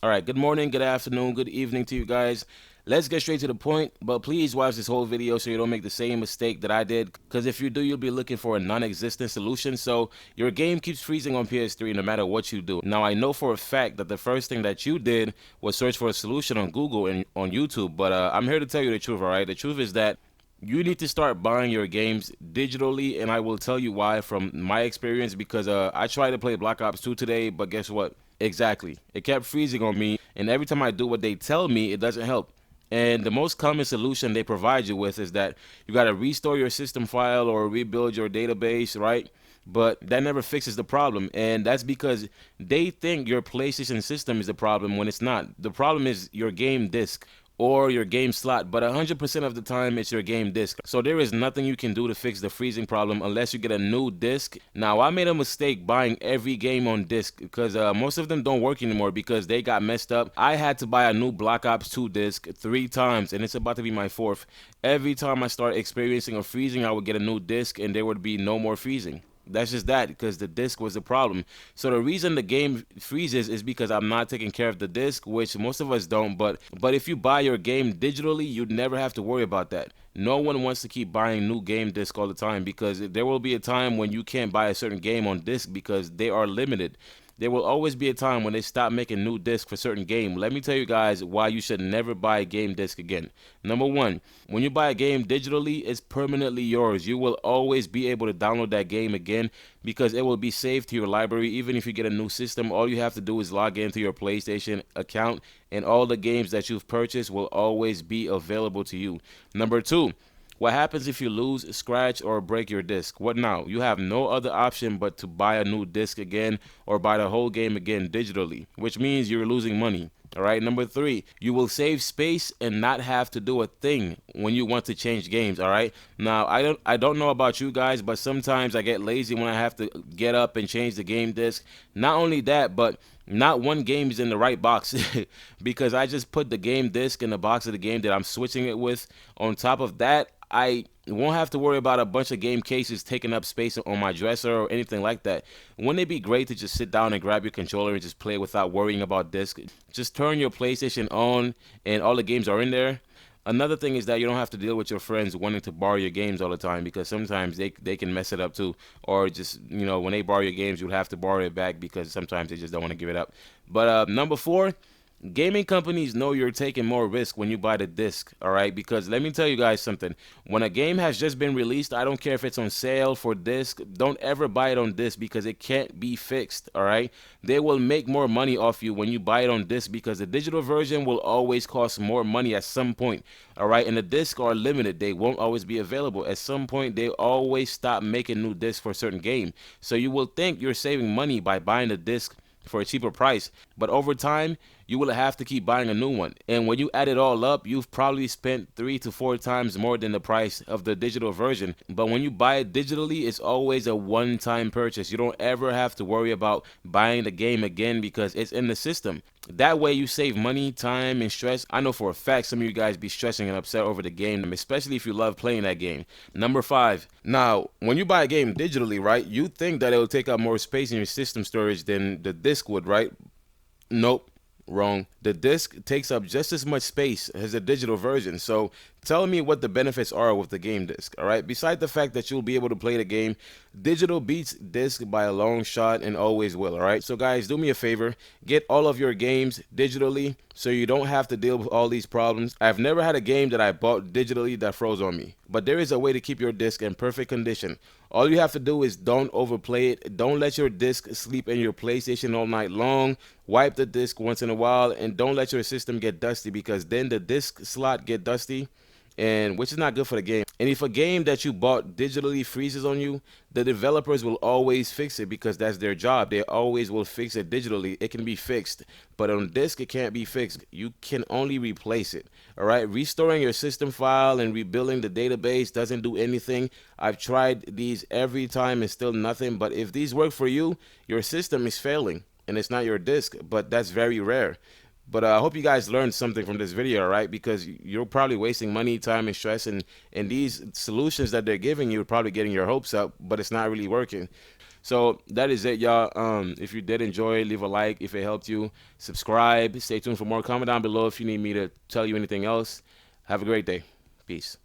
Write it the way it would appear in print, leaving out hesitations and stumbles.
All right, good morning, good afternoon, good evening to you guys. Let's get straight to the point, but please watch this whole video so you don't make the same mistake that I did. Because if you do, you'll be looking for a non-existent solution. So your game keeps freezing on PS3 no matter what you do. Now, I know for a fact that the first thing that you did was search for a solution on Google and on YouTube, but I'm here to tell you the truth, all right? The truth is that you need to start buying your games digitally, and I will tell you why from my experience because I tried to play Black Ops 2 today, but guess what? Exactly. It kept freezing on me, and every time I do what they tell me, it doesn't help. And the most common solution they provide you with is that you got to restore your system file or rebuild your database, right? But that never fixes the problem, and that's because they think your PlayStation system is the problem when it's not. The problem is your game disc or your game slot, but 100% of the time it's your game disc. So there is nothing you can do to fix the freezing problem unless you get a new disc. Now, I made a mistake buying every game on disc because most of them don't work anymore because they got messed up. I had to buy a new Black Ops 2 disc 3 times, and it's about to be my fourth. Every time I start experiencing a freezing, I would get a new disc and there would be no more freezing. That's just that because the disc was the problem. So the reason the game freezes is because I'm not taking care of the disc, which most of us don't. But if you buy your game digitally, you'd never have to worry about that. No one wants to keep buying new game disc all the time because there will be a time when you can't buy a certain game on disc because they are limited. There will always be a time when they stop making new discs for certain game. Let me tell you guys why you should never buy a game disc again. Number one, when you buy a game digitally, it's permanently yours. You will always be able to download that game again because it will be saved to your library. Even if you get a new system, all you have to do is log into your PlayStation account and all the games that you've purchased will always be available to you. Number two, what happens if you lose, scratch, or break your disc? What now? You have no other option but to buy a new disc again or buy the whole game again digitally, which means you're losing money. All right. Number three, you will save space and not have to do a thing when you want to change games. All right. Now, I don't know about you guys, but sometimes I get lazy when I have to get up and change the game disc. Not only that, but not one game is in the right box because I just put the game disc in the box of the game that I'm switching it with. On top of that, I won't have to worry about a bunch of game cases taking up space on my dresser or anything like that. Wouldn't it be great to just sit down and grab your controller and just play without worrying about disc? Just turn your PlayStation on and all the games are in there. Another thing is that you don't have to deal with your friends wanting to borrow your games all the time because sometimes they can mess it up too. Or just, when they borrow your games, you'll have to borrow it back because sometimes they just don't want to give it up. But number four, gaming companies know you're taking more risk when you buy the disc, all right? Because let me tell you guys something. When a game has just been released, I don't care if it's on sale for disc, don't ever buy it on disc because it can't be fixed, all right? They will make more money off you when you buy it on disc because the digital version will always cost more money at some point, all right? And the discs are limited. They won't always be available. At some point, they always stop making new discs for a certain game. So you will think you're saving money by buying the disc for a cheaper price, but over time you will have to keep buying a new one, and when you add it all up, you've probably spent 3 to 4 times more than the price of the digital version. But when you buy it digitally, it's always a one-time purchase. You don't ever have to worry about buying the game again because it's in the system. That way you save money, time, and stress. I know for a fact some of you guys be stressing and upset over the game, especially if you love playing that game. Number five, now when you buy a game digitally, right, you think that it will take up more space in your system storage than the disc would, right? Nope. Wrong. The disc takes up just as much space as the digital version. So tell me what the benefits are with the game disc. All right. Besides the fact that you'll be able to play the game, digital beats disc by a long shot and always will. All right. So guys, do me a favor. Get all of your games digitally so you don't have to deal with all these problems. I've never had a game that I bought digitally that froze on me. But there is a way to keep your disc in perfect condition. All you have to do is don't overplay it. Don't let your disc sleep in your PlayStation all night long. Wipe the disc once in a while and don't let your system get dusty because then the disc slot get dusty and which is not good for the game. And if a game that you bought digitally freezes on you, the developers will always fix it because that's their job. They always will fix it digitally. It can be fixed, but on disk it can't be fixed. You can only replace it. All right, restoring your system file and rebuilding the database doesn't do anything. I've tried these every time and still nothing. But if these work for you, your system is failing and it's not your disk, but that's very rare. But I hope you guys learned something from this video, right? Because you're probably wasting money, time, and stress, and these solutions that they're giving you are probably getting your hopes up, but it's not really working. So that is it, y'all. If you did enjoy, leave a like. If it helped you, subscribe. Stay tuned for more. Comment down below if you need me to tell you anything else. Have a great day. Peace.